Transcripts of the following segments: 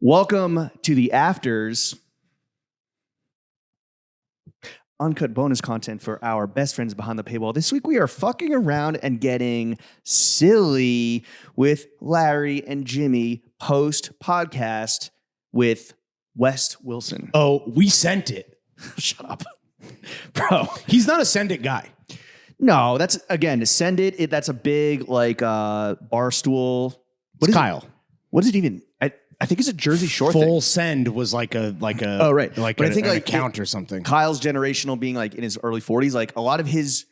Welcome to the Afters. Uncut bonus content for our best friends behind the paywall. This week we are fucking around and getting silly with Larry and Jimmy post podcast with Wes Wilson. Oh, we sent it. Shut up. Bro. He's not a send it guy. No, that's, again, to send it, that's a big, bar stool. It's Kyle. What is it even? I think it's a Jersey Shore thing. Full send was like a oh, right. Like but I think an account or something. Kyle's generational being like in his early 40s, like a lot of his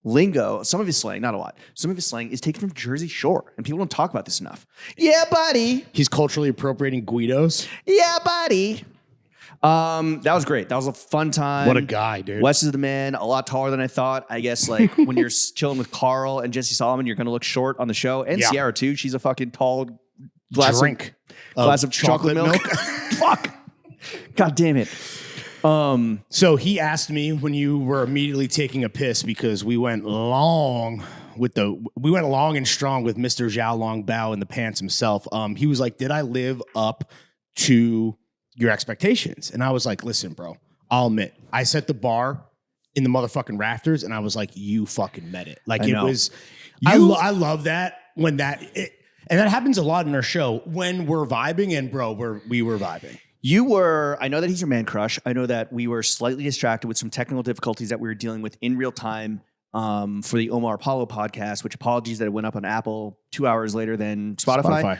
lingo, some of his slang, not a lot, some of his slang is taken from Jersey Shore, and people don't talk about this enough. Yeah, buddy. He's culturally appropriating Guidos. Yeah, buddy. That was great. That was a fun time. What a guy, dude. Wes is the man, a lot taller than I thought. I guess like when you're chilling with Carl and Jesse Solomon, you're going to look short on the show. And Sierra too. She's a fucking tall glass of chocolate milk. Fuck. God damn it. So he asked me when you were immediately taking a piss because we went long and strong with Mr. Zhao Long Bao in the pants himself. He was like, did I live up to your expectations? And I was like, listen, bro, I'll admit, I set the bar in the motherfucking rafters and I was like, you fucking met it. Like it was, I love that when and that happens a lot in our show when we're vibing, and bro, we were vibing. I know that he's your man crush. I know that we were slightly distracted with some technical difficulties that we were dealing with in real time for the Omar Apollo podcast, which apologies that it went up on Apple 2 hours later than Spotify.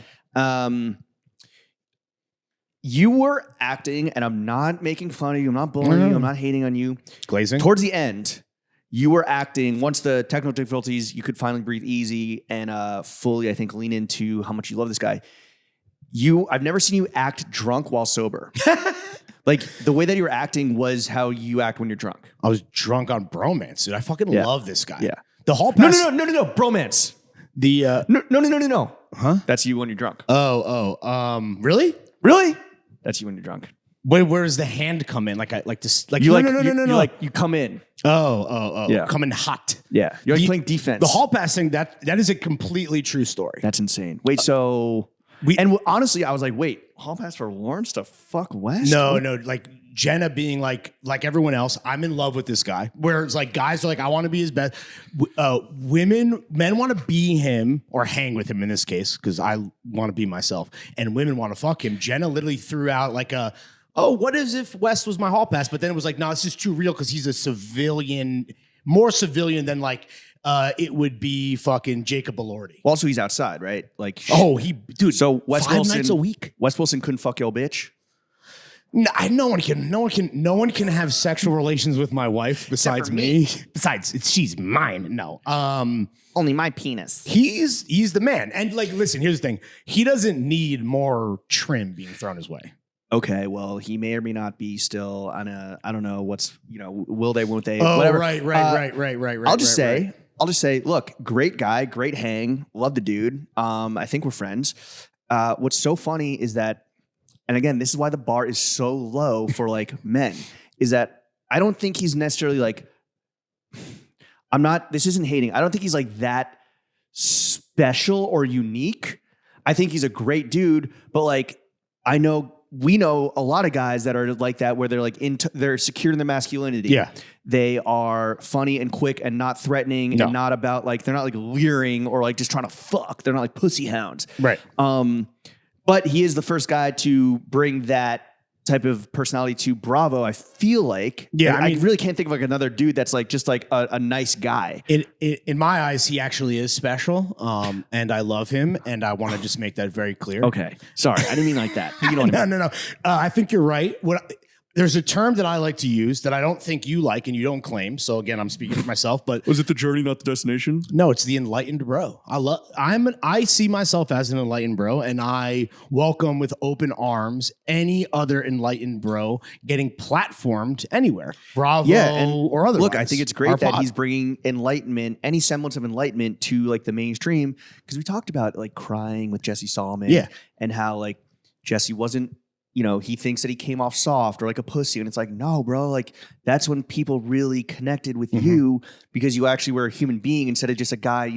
You were acting, and I'm not making fun of you. I'm not bullying you. I'm not hating on you. Glazing. Towards the end, you were acting, once the technical difficulties, you could finally breathe easy and fully, I think, lean into how much you love this guy. I've never seen you act drunk while sober. Like, the way that you were acting was how you act when you're drunk. I was drunk on bromance, dude. I fucking love this guy. Yeah. The hall pass. No. Bromance. No. Huh? That's you when you're drunk. Really? Really? That's you when you're drunk. Wait, where does the hand come in? Like You come in. Oh. Yeah. Coming hot. Yeah. You're like playing defense. The hall passing, that is a completely true story. That's insane. Wait, honestly, I was like, wait, hall pass for Lawrence to fuck West? No. Like Jenna being like everyone else, I'm in love with this guy. Whereas like guys are like, I want to be his best. Men want to be him or hang with him in this case, because I want to be myself. And women want to fuck him. Jenna literally threw out like what is if West was my hall pass? But then it was like, no, this is too real because he's a civilian, more civilian than like it would be fucking Jacob Elordi. Well, also, he's outside, right? Like, so Wes 5 Wilson, nights a week. Wes Wilson couldn't fuck your bitch. No one can have sexual relations with my wife besides me. Besides, she's mine. No. Only my penis. He's the man. And like, listen, here's the thing. He doesn't need more trim being thrown his way. Okay, well, he may or may not be still on I don't know what's, will they, won't they, oh, whatever. Right. I'll just say, look, great guy, great hang, love the dude. I think we're friends. What's so funny is that, and again, this is why the bar is so low for like men, is that I don't think he's necessarily like, this isn't hating. I don't think he's like that special or unique. I think he's a great dude, but like, we know a lot of guys that are like that, where they're like they're secure in their masculinity. Yeah. They are funny and quick and not threatening and not about like, they're not like leering or like just trying to fuck. They're not like pussy hounds. Right. But he is the first guy to bring that type of personality to Bravo, I feel like. Yeah, I really can't think of like another dude that's like just like a nice guy. In my eyes, he actually is special, and I love him, and I want to just make that very clear. Okay, sorry, I didn't mean like that. You know what I mean? No. I think you're right. There's a term that I like to use that I don't think you like and you don't claim. So again, I'm speaking for myself. But was it the journey, not the destination? No, it's the enlightened bro. I see myself as an enlightened bro, and I welcome with open arms any other enlightened bro getting platformed anywhere, Bravo or otherwise. Look, I think it's great that he's bringing enlightenment, any semblance of enlightenment, to like the mainstream, because we talked about like crying with Jesse Solomon, and how like Jesse wasn't. He thinks that he came off soft or like a pussy. And it's like, no, bro, like that's when people really connected with you, because you actually were a human being instead of just a guy,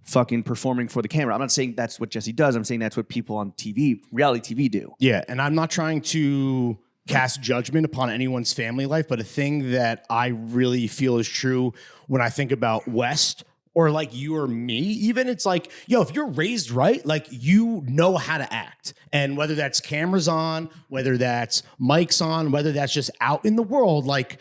fucking performing for the camera. I'm not saying that's what Jesse does. I'm saying that's what people on TV, reality TV do. Yeah, and I'm not trying to cast judgment upon anyone's family life, but a thing that I really feel is true when I think about West or like you or me, even it's like, yo, if you're raised right, like you know how to act. And whether that's cameras on, whether that's mics on, whether that's just out in the world, like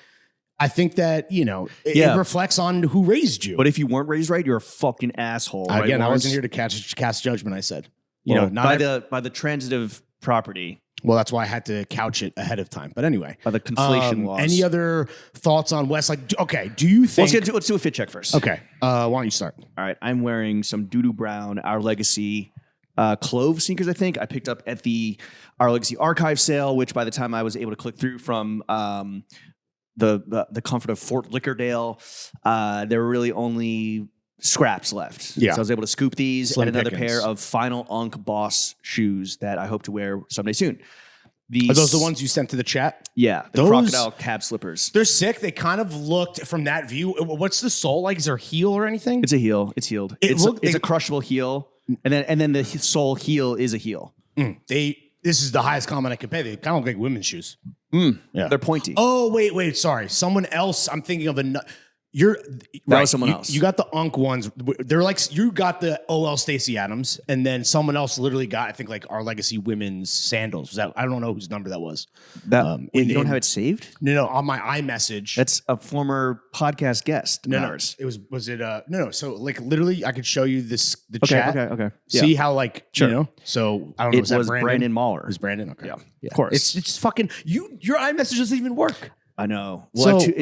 I think that, you know, it reflects on who raised you. But if you weren't raised right, you're a fucking asshole. Again, right, I wasn't here to cast judgment, I said. You know, not by the transitive property. Well, that's why I had to couch it ahead of time. But anyway. By the conflation laws. Any other thoughts on Wes? Like, okay, do you think... Let's do a fit check first. Okay. Why don't you start? All right. I'm wearing some doo-doo brown Our Legacy Clove sneakers, I think. I picked up at the Our Legacy archive sale, which by the time I was able to click through from the comfort of Fort Lickerdale, there were really only scraps left. Yeah. So I was able to scoop these Slim and another pickings. pair of Final Unk Boss shoes that I hope to wear someday soon. Are those the ones you sent to the chat? Yeah, the Those- crocodile cab slippers. They're sick. They kind of looked from that view. What's the sole like? Is there a heel or anything? It's a heel. It's healed. It's a crushable heel, and then the sole heel is a heel. This is the highest comment I could pay. They kind of look like women's shoes. Yeah. They're pointy. Oh, wait. Sorry. Someone else. I'm thinking of another. That was someone else. You got the Unk ones. They're like, you got the OL Stacey Adams, and then someone else literally got, I think, like Our Legacy women's sandals. Was that, I don't know whose number that was. You don't have it saved? No, on my iMessage. That's a former podcast guest. No, ours. it was it no. So like literally, I could show you the Okay, chat. okay. See how like Sure. you know. So I don't know. It was Brandon Mahler. It was Brandon. Okay, Yeah, yeah. of course. It's fucking you. Your iMessage doesn't even work. I know. Well, So-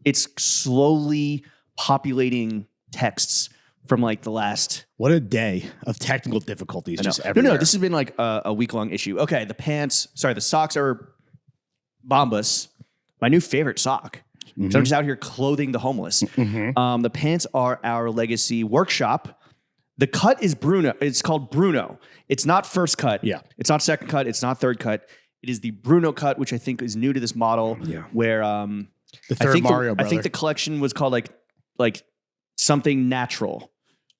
it's slowly populating texts from like the last. What a day of technical difficulties. I know. Just everywhere. No. This has been like a week-long issue. Okay, the socks are Bombas, my new favorite sock. So I'm just out here clothing the homeless. The pants are Our Legacy Workshop. The cut is Bruno. It's called Bruno. It's not first cut. Yeah. It's not second cut. It's not third cut. It is the Bruno cut, which I think is new to this model. Yeah. Where the third Mario brother. I think the collection was called like something natural.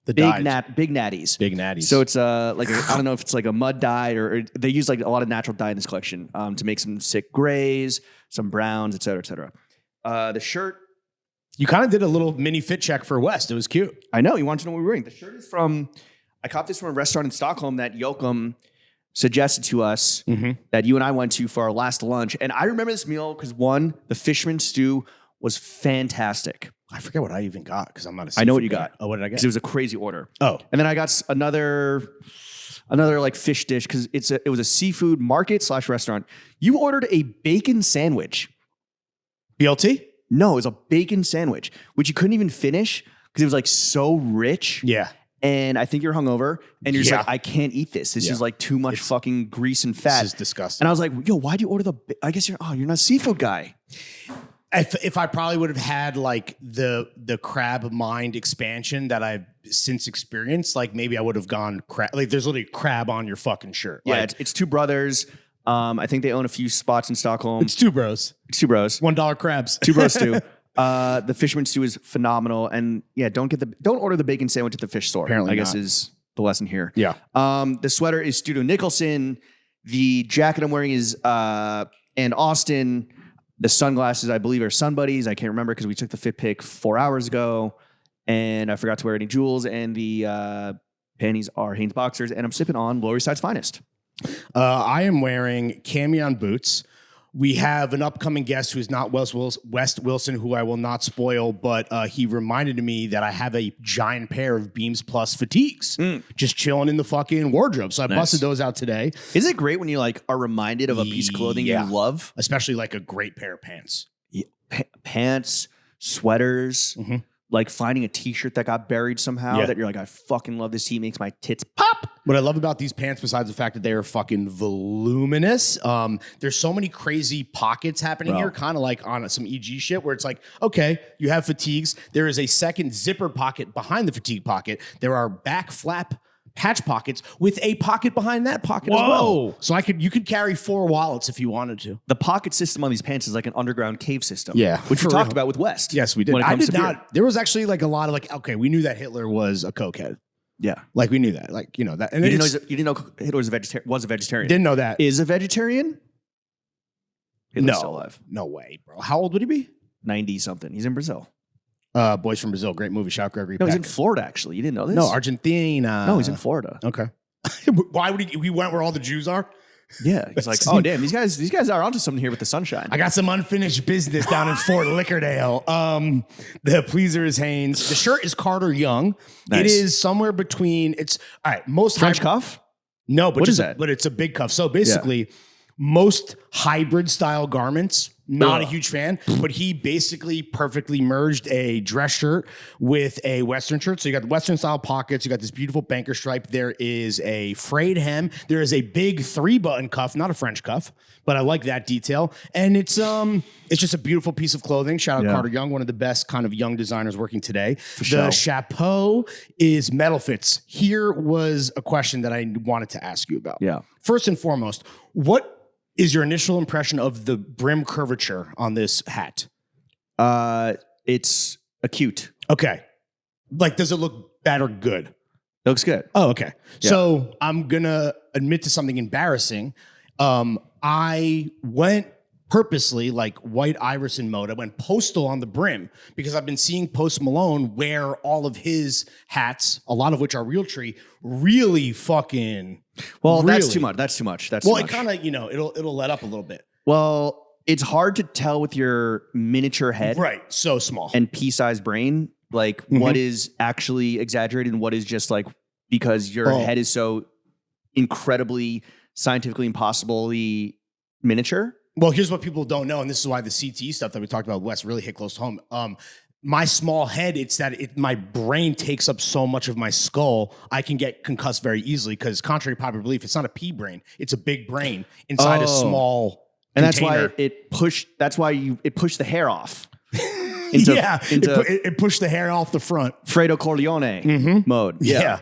the Big dyes. Big Natties. Big natties. So it's I don't know if it's like a mud dye or they use like a lot of natural dye in this collection to make some sick grays, some browns, et cetera, et cetera. The shirt, you kind of did a little mini fit check for West. It was cute. I know you want to know what we're wearing. The shirt is I caught this from a restaurant in Stockholm that Joachim suggested to us that you and I went to for our last lunch. And I remember this meal because one, the fisherman stew was fantastic. I forget what I even got because I'm not a I know what seafood you guy. got. Oh, what did I get? Because it was a crazy order. Oh. And then I got another like fish dish because it was a seafood market / restaurant. You ordered a bacon sandwich. BLT? No, it was a bacon sandwich, which you couldn't even finish because it was like so rich. Yeah. And I think you're hungover and you're just Yeah. like, I can't eat this. This Yeah. is like too much fucking grease and fat. This is disgusting. And I was like, yo, why'd you order I guess you're not a seafood guy. If I probably would have had like the crab mind expansion that I've since experienced, like maybe I would have gone crab. Like there's literally crab on your fucking shirt. Yeah, Like, it's two brothers. I think they own a few spots in Stockholm. it's two bros. It's two bros. $1 crabs. Two bros stew. The fisherman stew is phenomenal. And yeah, don't order the bacon sandwich at the fish store. Apparently I guess not. is the lesson here. Yeah. The sweater is Studio Nicholson. The jacket I'm wearing is and Austin. The sunglasses, I believe, are Sun Buddies. I can't remember because we took the fit pic 4 hours ago, and I forgot to wear any jewels. And the panties are Hanes boxers, and I'm sipping on Lower East Side's finest. I am wearing camion boots. We have an upcoming guest who is not Wes Wilson, who I will not spoil, but he reminded me that I have a giant pair of Beams Plus fatigues just chilling in the fucking wardrobe. So I busted those out today. Is it great when you like are reminded of a piece of clothing Yeah. you love? Especially like a great pair of pants. Pants, sweaters, like finding a t-shirt that got buried somehow Yeah. that you're like, I fucking love this tee, makes my tits pop. What I love about these pants, besides the fact that they are fucking voluminous, there's so many crazy pockets happening here, kind of like on some EG shit, where it's like, okay, you have fatigues. There is a second zipper pocket behind the fatigue pocket. There are back flap hatch pockets with a pocket behind that pocket as well. So you could carry 4 wallets if you wanted to. The pocket system on these pants is like an underground cave system. Yeah, which we talked about with West. Yes, we did. When it I comes did to beer. not. There was actually like a lot of like, okay, we knew that Hitler was a cokehead. Yeah, like we knew that. Like that. And you didn't know Hitler was a vegetarian. Didn't know that. Is a vegetarian? Hitler's still alive. No way, bro. How old would he be? 90 something. He's in Brazil. Boys from Brazil, great movie. Shout out Gregory. No, he's in Florida. Actually, you didn't know this? No, Argentina. No, he's in Florida. Okay. Why would he went where all the Jews are? Yeah, he's like, oh damn, these guys are onto something here with the sunshine. I got some unfinished business down in Fort Lickerdale. The pleaser is Hanes. The shirt is Carter Young. Nice. It is somewhere between. It's all right. Most French cuff. No, but what is that? But it's a big cuff. So basically, most hybrid style garments. Not a huge fan, but he basically perfectly merged a dress shirt with a Western shirt. So you got the Western style pockets. You got this beautiful banker stripe. There is a frayed hem. There is a big 3-button cuff, not a French cuff, but I like that detail. And it's just a beautiful piece of clothing. Shout out Carter Young, one of the best kind of young designers working today. The chapeau is metal fits. Here was a question that I wanted to ask you about. Yeah. First and foremost, what is your initial impression of the brim curvature on this hat? It's acute. Okay. Like, does it look bad or good? It looks good. Oh, okay. Yeah. So I'm going to admit to something embarrassing. I went purposely like white Iverson mode. I went postal on the brim because I've been seeing Post Malone wear all of his hats, a lot of which are Realtree, really fucking. Well, that's too much. That's too much. Well, it kind of, it'll let up a little bit. Well, it's hard to tell with your miniature head. Right. So small. And pea-sized brain, like what is actually exaggerated and what is just like because your head is so incredibly scientifically impossibly miniature. Well, here's what people don't know, and this is why the CTE stuff that we talked about, Wes, really hit close to home. My small head, it's that my brain takes up so much of my skull, I can get concussed very easily because contrary to popular belief, it's not a pea brain. It's a big brain inside a small and container. That's why it pushed the hair off. It pushed the hair off the front. Fredo Corleone mode. Yeah.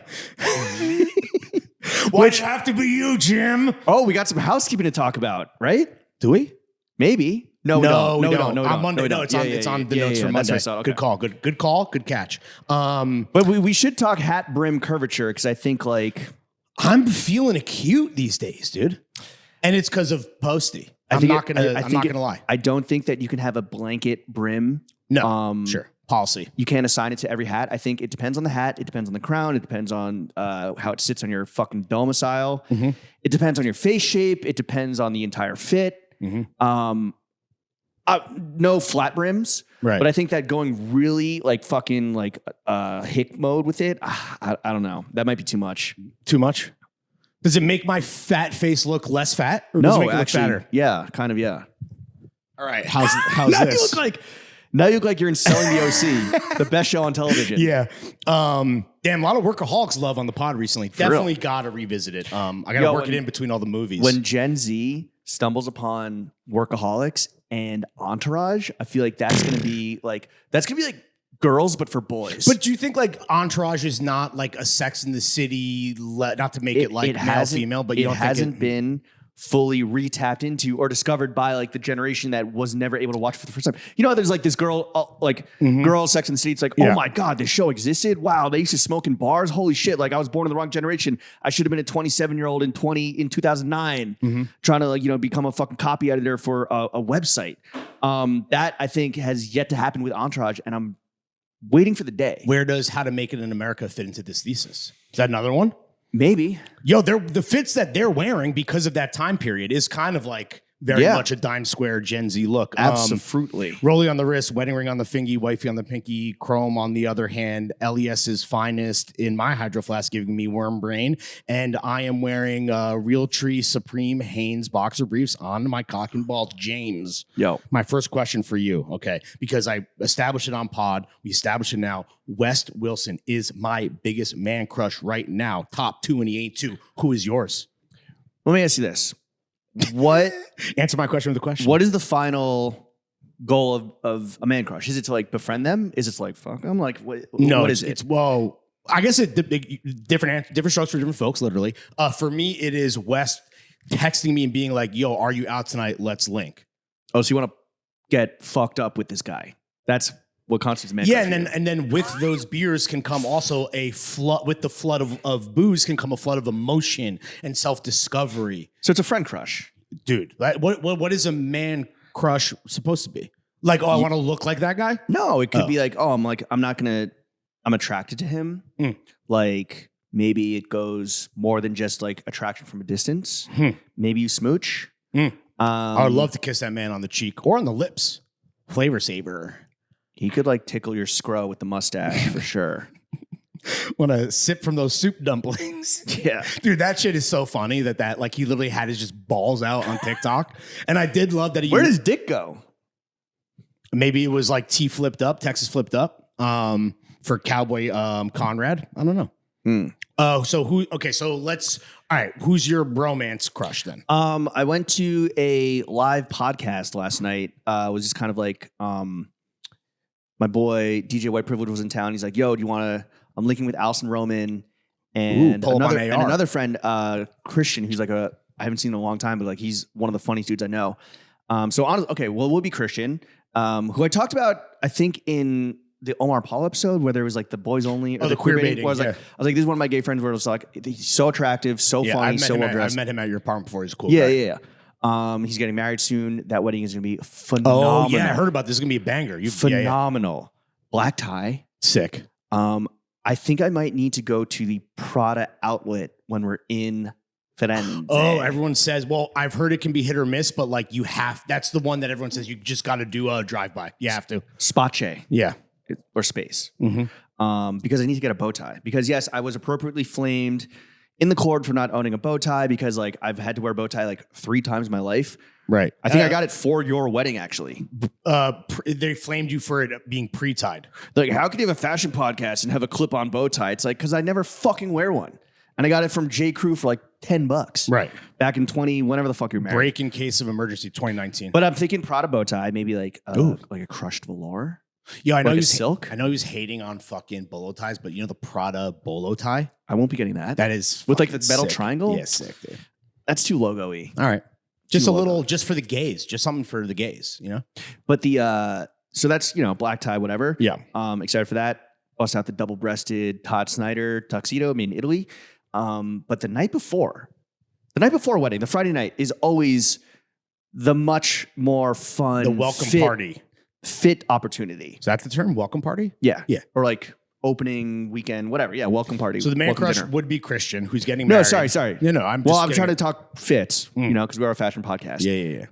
Why'd it have to be you, Jim? Oh, we got some housekeeping to talk about, right? Do we? Maybe. No, we don't. On Monday. No, it's on the notes for Monday. Okay. Good call. Good call. Good catch. But we should talk hat brim curvature because I think like I'm feeling acute these days, dude. And it's because of Posty. I'm not gonna lie. I don't think that you can have a blanket brim. No. Sure. Policy. You can't assign it to every hat. I think it depends on the hat. It depends on the crown. It depends on how it sits on your fucking domicile. It depends on your face shape. It depends on the entire fit. No flat brims, right? But I think that going really like fucking like hick mode with it, I don't know. That might be too much. Too much? Does it make my fat face look less fat, or does it make it look fatter? Yeah, kind of. Yeah. All right. How's now this? Now you look like you're in Selling the OC, the best show on television. Yeah. Damn, a lot of workaholics love on the pod recently. Definitely got to revisit it. I got to work it in between all the movies. When Gen Z stumbles upon Workaholics and Entourage, I feel like that's going to be like Girls, but for boys. But do you think like Entourage is not like a Sex in the City, not to make it like male, female, but you don't think it hasn't been fully re-tapped into or discovered by like the generation that was never able to watch for the first time. You know, there's like this girl, girl Sex in the City. It's like, oh my God, this show existed. Wow. They used to smoke in bars. Holy shit. Like I was born in the wrong generation. I should have been a 27-year-old in 2009 trying to like, become a fucking copy editor for a website. That I think has yet to happen with Entourage. And I'm waiting for the day. Where does How to Make It in America fit into this thesis? Is that another one? Maybe. Yo, the fits that they're wearing because of that time period is kind of like very much a dime square Gen Z look. Absolutely. Rollie on the wrist, wedding ring on the fingy, wifey on the pinky, chrome on the other hand, LES's finest in my hydro flask giving me worm brain. And I am wearing Realtree Supreme Hanes boxer briefs on my cock and balls. James. Yo. My first question for you, okay, because I established it on pod. We established it now. Wes Wilson is my biggest man crush right now. Top 2 and he ain't 2. Who is yours? Let me ask you this. What answer my question with a question? What is the final goal of a man crush? Is it to like befriend them? Is it to like fuck them? Like what is it? It's well, I guess different strokes for different folks, literally. For me, it is Wes texting me and being like, yo, are you out tonight? Let's link. Oh, so you want to get fucked up with this guy? That's what constitutes man. Yeah, and then with those beers can come also a flood. With the flood of booze can come a flood of emotion and self-discovery. So it's a friend crush. Dude, what is a man crush supposed to be? Like, I want to look like that guy? No, it could be like, I'm attracted to him. Like, maybe it goes more than just like attraction from a distance. Maybe you smooch. I would love to kiss that man on the cheek or on the lips. Flavor saver. He could like tickle your scro with the mustache for sure. Want to sip from those soup dumplings? Yeah. Dude, that shit is so funny that like he literally had his just balls out on TikTok. And I did love that he... Where does dick go? Maybe it was like Texas flipped up for Cowboy Conrad. I don't know. Oh, so all right, who's your bromance crush then? I went to a live podcast last night. It was just kind of like my boy DJ White Privilege was in town. He's like, yo, do you want to... I'm linking with Allison Roman and another friend, Christian, who's like I haven't seen in a long time, but like he's one of the funniest dudes I know. So honestly, okay, well, we'll be Christian, who I talked about, I think in the Omar Paul episode where there was like the boys only or the queer baiting. I was like, this is one of my gay friends where it's like, he's so attractive, so funny, so well dressed. I met him at your apartment before. He's cool. Yeah. He's getting married soon. That wedding is going to be phenomenal. Oh yeah, I heard about this. It's going to be a banger. Phenomenal. Black tie. Sick. I think I might need to go to the Prada outlet when we're in Firenze. Oh, everyone says, well, I've heard it can be hit or miss, but like that's the one that everyone says you just got to do a drive-by. You have to. Space. Yeah. Or space. Because I need to get a bow tie. Because yes, I was appropriately flamed in the court for not owning a bow tie because like I've had to wear a bow tie like 3 times in my life. Right. I think I got it for your wedding, actually. They flamed you for it being pre-tied. Like, how could you have a fashion podcast and have a clip-on bow tie? It's like, because I never fucking wear one. And I got it from J. Crew for like $10. Right. Back in whenever the fuck you're married. Break in case of emergency, 2019. But I'm thinking Prada bow tie, maybe like a crushed velour. Yeah, I know like silk. I know he was hating on fucking bolo ties, but you know the Prada bolo tie? I won't be getting that. That is with like the metal sick. triangle? Yeah, sick, dude. That's too logo-y. All right. Just a little, just for the gays, just something for the gays, you know? But so that's, black tie, whatever. Yeah. Excited for that. Bust out the double-breasted Todd Snyder tuxedo, made in Italy. But the night before wedding, the Friday night is always the much more fun. The welcome party. Fit opportunity. Is that the term? Welcome party? Yeah. Yeah. Or like opening weekend, whatever. Yeah, welcome party. So the man crush would be Christian, who's getting married. No, sorry. No, I'm trying to talk fits, because we're a fashion podcast. Yeah.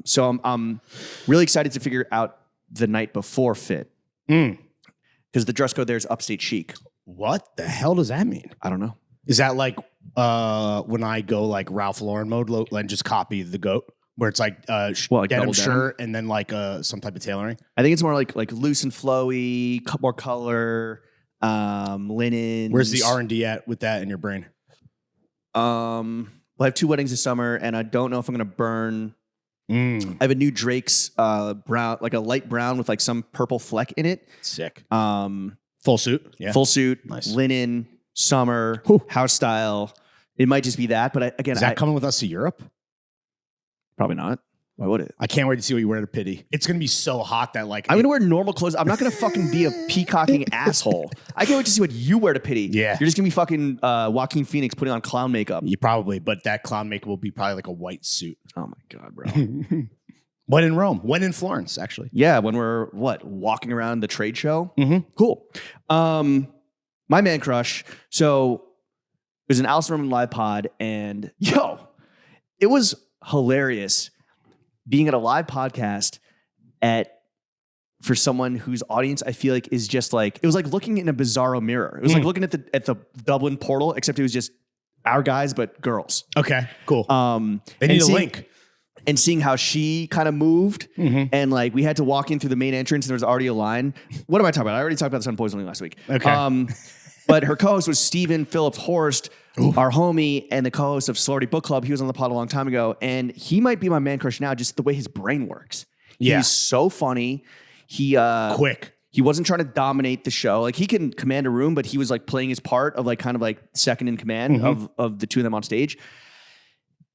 So I'm really excited to figure out the night before fit. Because the dress code there is upstate chic. What the hell does that mean? I don't know. Is that like when I go like Ralph Lauren mode and just copy the GOAT? Where it's like denim shirt and then like some type of tailoring? I think it's more like loose and flowy, more color, linen. Where's the R&D at with that in your brain? Well, I have 2 weddings this summer, and I don't know if I'm going to burn. I have a new Drake's brown, like a light brown with like some purple fleck in it. Sick. Full suit. Yeah. Full suit. Nice. Linen, summer, house style. It might just be that, but is that coming with us to Europe? Probably not. Why would it? I can't wait to see what you wear to Pity. It's going to be so hot that like... I'm going to wear normal clothes. I'm not going to fucking be a peacocking asshole. I can't wait to see what you wear to Pity. Yeah. You're just going to be fucking Joaquin Phoenix putting on clown makeup. You probably, but that clown makeup will be probably like a white suit. Oh my God, bro. When in Rome. When in Florence, actually. Yeah, when we're, walking around the trade show? Mm-hmm. Cool. My man crush. So it was an Allison Roman live pod, and it was hilarious being at a live podcast for someone whose audience I feel like is just like, it was like looking in a bizarro mirror. It was like looking at the Dublin portal, except it was just our guys, but girls. Okay, cool. They need a link. And seeing how she kind of moved, and like we had to walk in through the main entrance, and there was already a line. What am I talking about? I already talked about this on Poisoning last week. Okay. But her co-host was Stephen Phillips Horst, our homie, and the co-host of Celebrity Book Club. He was on the pod a long time ago, and he might be my man crush now, just the way his brain works. Yeah. He's so funny. He quick. he wasn't trying to dominate the show. Like he can command a room, but he was like playing his part of like kind of like second in command of the two of them on stage.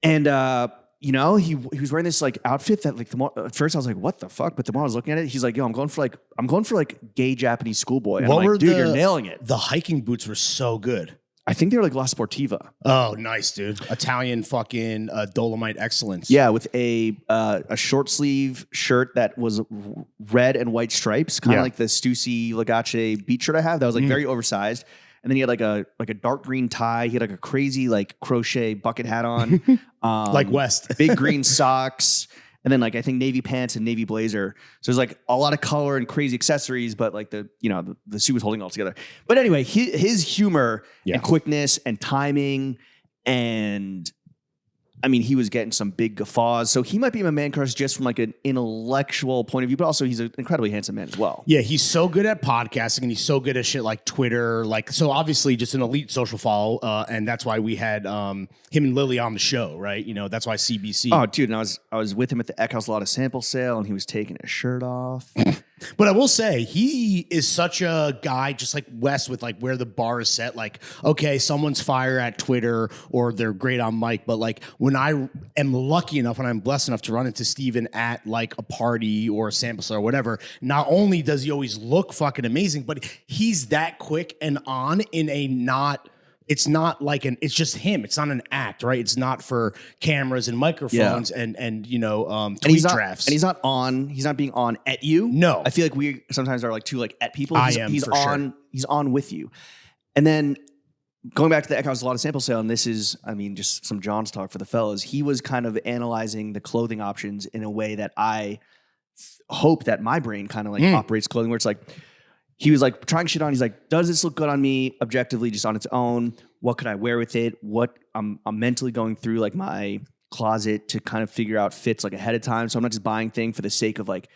And you know, he was wearing this like outfit that like at first I was like, what the fuck? But the more I was looking at it, he's like, yo, I'm going for like gay Japanese schoolboy. And I'm like, dude, you're nailing it. The hiking boots were so good. I think they were like La Sportiva. Oh, nice, dude. Italian fucking Dolomite excellence. Yeah, with a short sleeve shirt that was red and white stripes, kind of like the Stussy Legace beach shirt I have. That was like very oversized. And then he had like a dark green tie. He had like a crazy like crochet bucket hat on. Like West. Big green socks. And then like I think navy pants and navy blazer. So there's like a lot of color and crazy accessories, but like the suit was holding it all together. But anyway, his humor and quickness and timing, and I mean, he was getting some big guffaws. So he might be my man crush just from like an intellectual point of view, but also he's an incredibly handsome man as well. Yeah, he's so good at podcasting and he's so good at shit like Twitter. Like, so obviously just an elite social follow. And that's why we had him and Lily on the show, right? You know, that's why CBC. Oh, dude, and I was with him at the Eckhouse Lotta sample sale and he was taking his shirt off. But I will say he is such a guy, just like Wes, with like where the bar is set. Like, okay, someone's fire at Twitter or they're great on mic, but like when I am lucky enough, when I'm blessed enough to run into Steven at like a party or a sample sale or whatever, not only does he always look fucking amazing, but he's that quick and on in a not. It's not like it's just him. It's not an act, right? It's not for cameras and microphones and you know, tweet drafts. And he's not on. He's not being on at you. No, I feel like we sometimes are like too like at people. He's on. Sure. He's on with you. And then going back to the Eckhouse Lotta sample sale, and this is, I mean, just some John's talk for the fellas. He was kind of analyzing the clothing options in a way that I hope that my brain kind of like operates clothing, where it's like. He was like trying shit on. He's like, does this look good on me objectively just on its own? What could I wear with it? What I'm mentally going through like my closet to kind of figure out fits like ahead of time. So I'm not just buying things for the sake of like,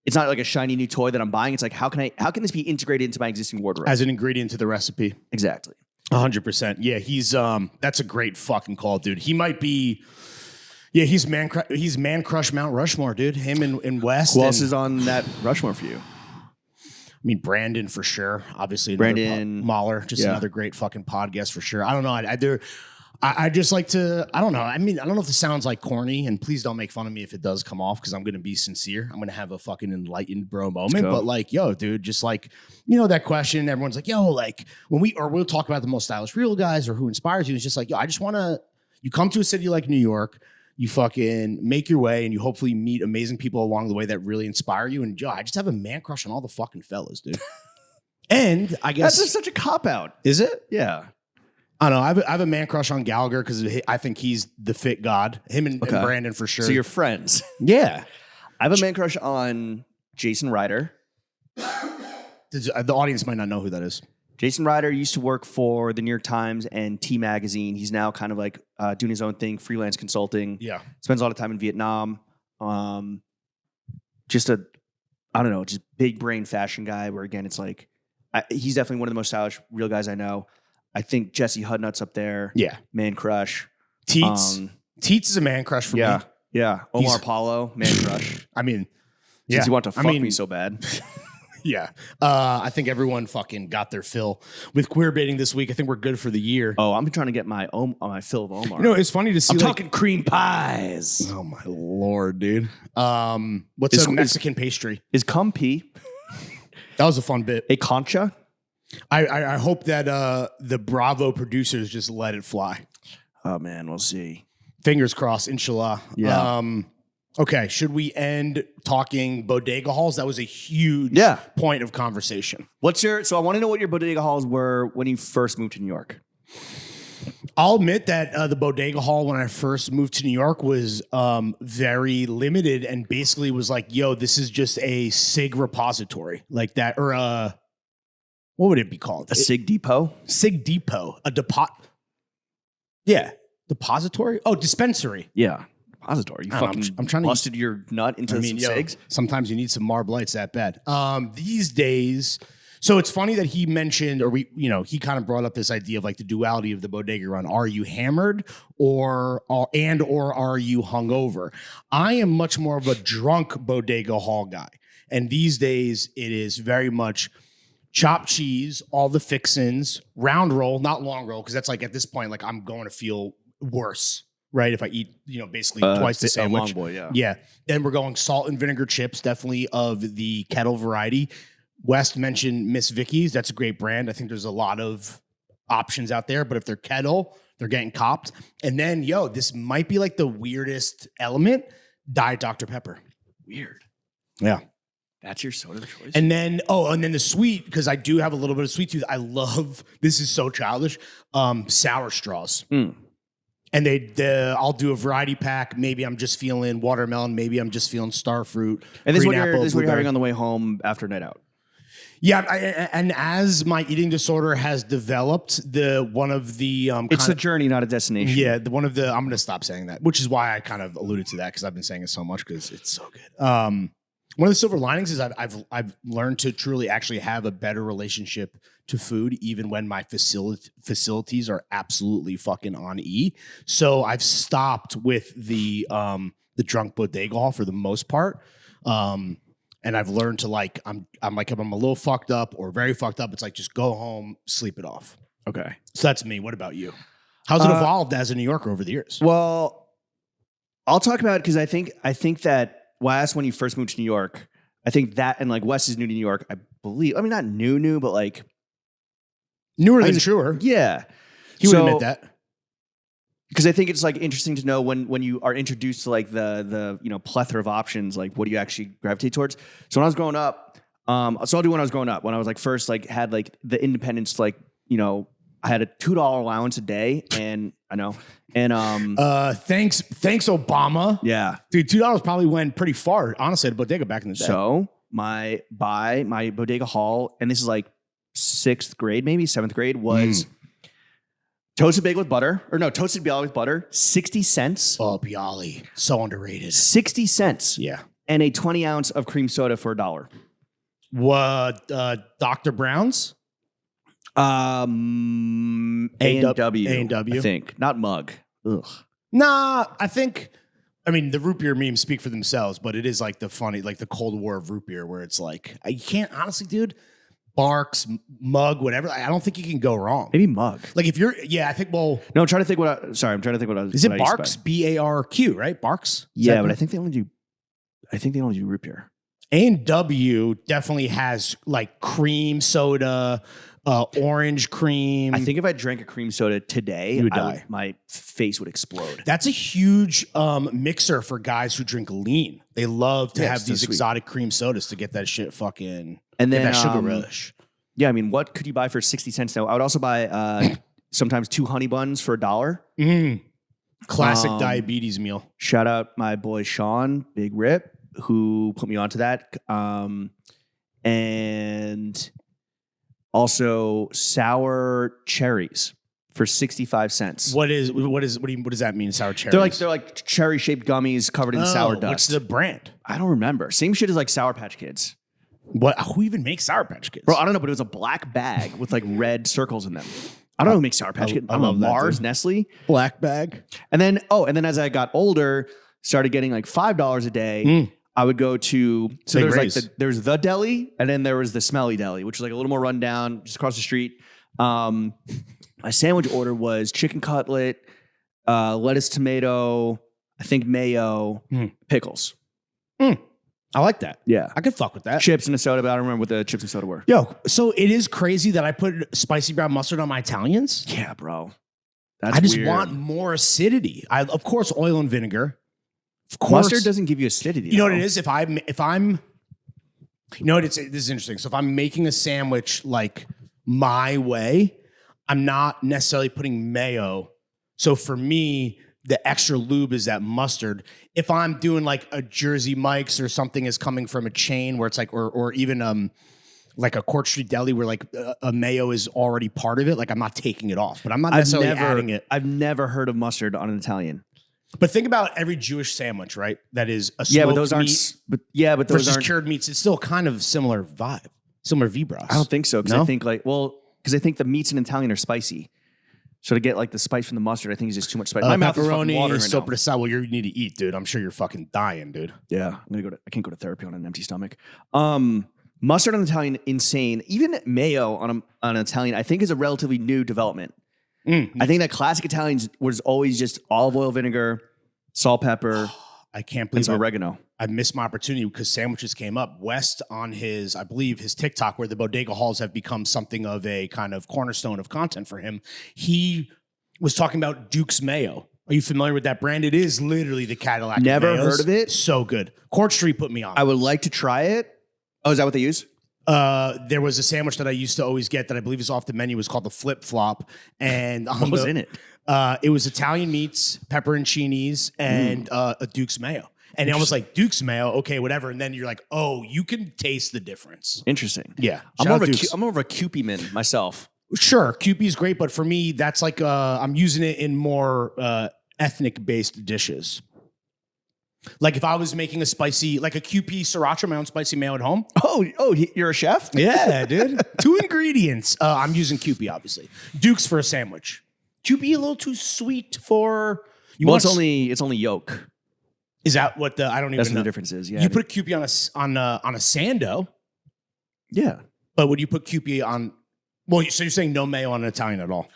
it's not like a shiny new toy that I'm buying. It's like, how can this be integrated into my existing wardrobe? As an ingredient to the recipe. Exactly. 100%. Yeah, he's that's a great fucking call, dude. He might be. Yeah, he's man crush Mount Rushmore, dude. Him and West. Who else is on that Rushmore for you? I mean, Brandon for sure. Obviously, Brandon Mahler, just another great fucking podcast for sure. I don't know. I just like to. I don't know. I mean, I don't know if this sounds like corny, and please don't make fun of me if it does come off, because I'm going to be sincere. I'm going to have a fucking enlightened bro moment. But like, yo, dude, just like, you know, that question. Everyone's like, yo, like when we'll talk about the most stylish real guys or who inspires you. It's just like, yo, I just want to. You come to a city like New York. You fucking make your way and you hopefully meet amazing people along the way that really inspire you. And I just have a man crush on all the fucking fellas, dude. And I guess that's just such a cop out. Is it? Yeah. I don't know. I have a man crush on Gallagher because I think he's the fit god. Him and Brandon for sure. So you're friends. Yeah. I have a man crush on Jason Ryder. The audience might not know who that is. Jason Ryder used to work for the New York Times and T Magazine. He's now kind of like doing his own thing, freelance consulting. Yeah. Spends a lot of time in Vietnam. Just big brain fashion guy where, again, it's like, he's definitely one of the most stylish real guys I know. I think Jesse Hudnut's up there. Yeah. Man crush. Teets. Teets is a man crush for me. Yeah. Omar Paulo, man crush. I mean, since you want to fuck me so bad. Yeah. I think everyone fucking got their fill with queer baiting this week. I think we're good for the year. Oh, I'm trying to get my fill of Omar. You know, it's funny to see. I'm talking cream pies. Oh, my Lord, dude. What's a Mexican pastry? Is cum pee? That was a fun bit. A concha? I hope that the Bravo producers just let it fly. Oh, man, we'll see. Fingers crossed, inshallah. Yeah. Okay, should we end talking bodega hauls? That was a huge point of conversation. So I want to know what your bodega hauls were when you first moved to New York. I'll admit that the bodega haul when I first moved to New York was very limited and basically was like, yo, this is just a SIG repository like that. Or what would it be called? A SIG depot? SIG depot. A depot. Yeah. Depository? Oh, dispensary. Yeah. Depository. I'm trying to busted your nut into some SIGs. Sometimes you need some Marblights that bad. These days, so it's funny that he mentioned, or he kind of brought up this idea of like the duality of the bodega run. Are you hammered or are you hungover? I am much more of a drunk bodega haul guy. And these days, it is very much chopped cheese, all the fixins, round roll, not long roll, because that's like at this point, like I'm going to feel worse, right? If I eat, basically twice the sandwich. Long boy, yeah. Yeah. Then we're going salt and vinegar chips, definitely of the kettle variety. West mentioned Miss Vicky's. That's a great brand. I think there's a lot of options out there, but if they're kettle, they're getting copped. And then, this might be like the weirdest element, Diet Dr. Pepper. Weird. Yeah. That's your soda of choice? And then, the sweet, because I do have a little bit of sweet tooth. I love, this is so childish, sour straws. Mm. And I'll do a variety pack. Maybe I'm just feeling watermelon. Maybe I'm just feeling star fruit. And this is what you're having on the way home after night out. Yeah, and as my eating disorder has developed, it's a journey, not a destination. Yeah, I'm going to stop saying that, which is why I kind of alluded to that because I've been saying it so much because it's so good. One of the silver linings is I've learned to truly actually have a better relationship to food, even when my facilities are absolutely fucking on E. So I've stopped with the drunk bodega haul for the most part. And I've learned to I'm like, if I'm a little fucked up or very fucked up, it's like, just go home, sleep it off. Okay. So that's me. What about you? How's it evolved as a New Yorker over the years? Well, I'll talk about it because I think that Wes, when you first moved to New York, I think that, and like Wes is new to New York, I believe. I mean, not new, but like newer than truer. Yeah. He would admit that. Because I think it's like interesting to know when you are introduced to like the plethora of options, like what do you actually gravitate towards? So when I was growing up, so I'll do when I was growing up. When I was like first like had like the independence, like I had a $2 allowance a day, and I know, and thanks Obama. Yeah, dude, $2 probably went pretty far, honestly, at Bodega back in the day. So my Bodega haul, and this is like 6th grade, maybe 7th grade, was. Toasted bagel with butter, toasted bialy with butter, 60 cents. Oh, bialy. So underrated. 60 cents. Yeah. And a 20 ounce of cream soda for $1. What, Dr. Brown's? A&W. A&W. I think. Not mug. Ugh. Nah, the root beer memes speak for themselves, but it is like the funny, like the Cold War of root beer where it's like, you can't, honestly, dude, Barks, mug, whatever. I don't think you can go wrong. Maybe mug. Like if you're, I think, No, I'm trying to think what I was. Is it Barks? BARQ, right? Barks? Yeah, but I think they only do root beer. A&W definitely has like cream soda, orange cream. I think if I drank a cream soda today, you would die. My face would explode. That's a huge mixer for guys who drink lean. They love to have these exotic cream sodas to get that shit fucking. And then that sugar relish. Yeah, I mean, what could you buy for 60 cents now? I would also buy sometimes 2 honey buns for $1. Mm. Classic diabetes meal. Shout out my boy Sean, Big Rip, who put me onto that. And also sour cherries for 65 cents. What does that mean? Sour cherries? They're like cherry shaped gummies covered in sour dust. What's the brand? I don't remember. Same shit as like Sour Patch Kids. What? Who even makes Sour Patch Kids? Bro, I don't know, but it was a black bag with like red circles in them. I don't know who makes Sour Patch Kids. I love Mars, Nestle. Black bag. And then as I got older, started getting like $5 a day. I would go to, so there's the deli, and then there was the Smelly Deli, which was like a little more rundown, just across the street. My sandwich order was chicken cutlet, lettuce, tomato, I think mayo, pickles. I like that. Yeah. I could fuck with that. Chips and a soda, but I don't remember what the chips and soda were. Yo, so it is crazy that I put spicy brown mustard on my Italians? Yeah, bro. I just want more acidity. Of course, oil and vinegar. Of course. Mustard doesn't give you acidity. You know what it is? If I'm, this is interesting. So if I'm making a sandwich like my way, I'm not necessarily putting mayo. So for me, the extra lube is that mustard. If I'm doing like a Jersey Mike's or something is coming from a chain where it's like, or even like a Court Street Deli where like a mayo is already part of it, like I'm not taking it off, but I'm not necessarily adding it. I've never heard of mustard on an Italian. But think about every Jewish sandwich, right? That is a smoked yeah, but those aren't. meat But those versus aren't cured meats. It's still kind of similar vibe, similar vibras. I don't think so because I think because I think the meats in Italian are spicy. So to get like the spice from the mustard, I think is just too much spice. My mouth is fucking watering right now. Sopra well, you need to eat, dude. I'm sure you're fucking dying, dude. Yeah, I can't go to therapy on an empty stomach. Mustard on Italian, insane. Even mayo on an Italian, I think is a relatively new development. I think that classic Italians was always just olive oil, vinegar, salt, pepper. I can't and believe some oregano. I missed my opportunity because sandwiches came up. West on I believe his TikTok, where the bodega halls have become something of a kind of cornerstone of content for him. He was talking about Duke's Mayo. Are you familiar with that brand? It is literally the Cadillac. Never heard of it. So good. Court Street put me on. I would like to try it. Oh, is that what they use? There was a sandwich that I used to always get that I believe is off the menu. It was called the Flip Flop. And what was in it? It was Italian meats, pepperoncinis, and a Duke's Mayo. And I was like, Duke's Mayo, okay, whatever. And then you're like, oh, you can taste the difference. Interesting. Yeah. I'm more of a Kewpie man myself. Sure, Kewpie's great, but for me, that's like I'm using it in more ethnic-based dishes. Like if I was making a spicy, like a Kewpie sriracha, my own spicy mayo at home. Oh, you're a chef? Yeah, dude. 2 ingredients. I'm using Kewpie, obviously. Duke's for a sandwich. Kewpie a little too sweet for. It's only yolk. Is that what I don't even know. That's what the difference is. Yeah. You put Kewpie on a sando. Yeah. But would you put Kewpie on? Well, so you're saying no mayo on an Italian at all?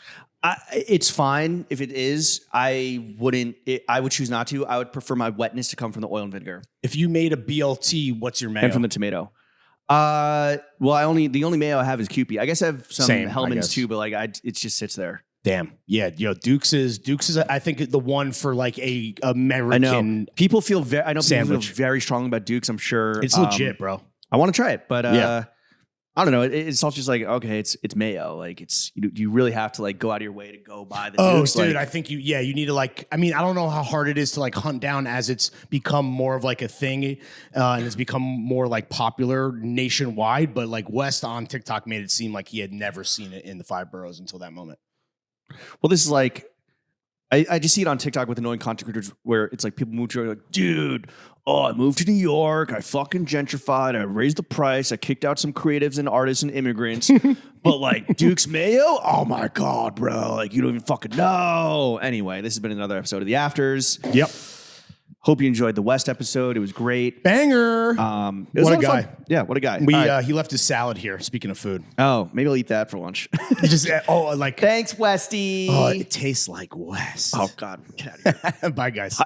It's fine if it is. I would choose not to. I would prefer my wetness to come from the oil and vinegar. If you made a BLT, what's your mayo? And from the tomato. Well, the only mayo I have is Kewpie. I guess I have some Hellmann's too, but it just sits there. Damn. Yeah. Duke's is I think the one for like a American. I know. People feel people feel very strongly about Duke's. I'm sure it's legit, bro. I want to try it, but I don't know. It's all just like, okay, it's mayo. Like you really have to like go out of your way to go buy the Duke's. Dude, I think you need to like, I mean, I don't know how hard it is to like hunt down as it's become more of like a thing and it's become more like popular nationwide, but like West on TikTok made it seem like he had never seen it in the 5 boroughs until that moment. Well, this is like, I just see it on TikTok with annoying content creators where it's like people move to like, dude, I moved to New York. I fucking gentrified. I raised the price. I kicked out some creatives and artists and immigrants. But like Duke's Mayo, oh my God, bro. Like you don't even fucking know. Anyway, this has been another episode of The Afters. Yep. Hope you enjoyed the West episode. It was great. Banger. What a guy. Fun. Yeah, what a guy. He left his salad here, speaking of food. Oh, maybe I'll eat that for lunch. Thanks, Westy. Oh, it tastes like Wes. Oh, God. Get out of here. Bye, guys.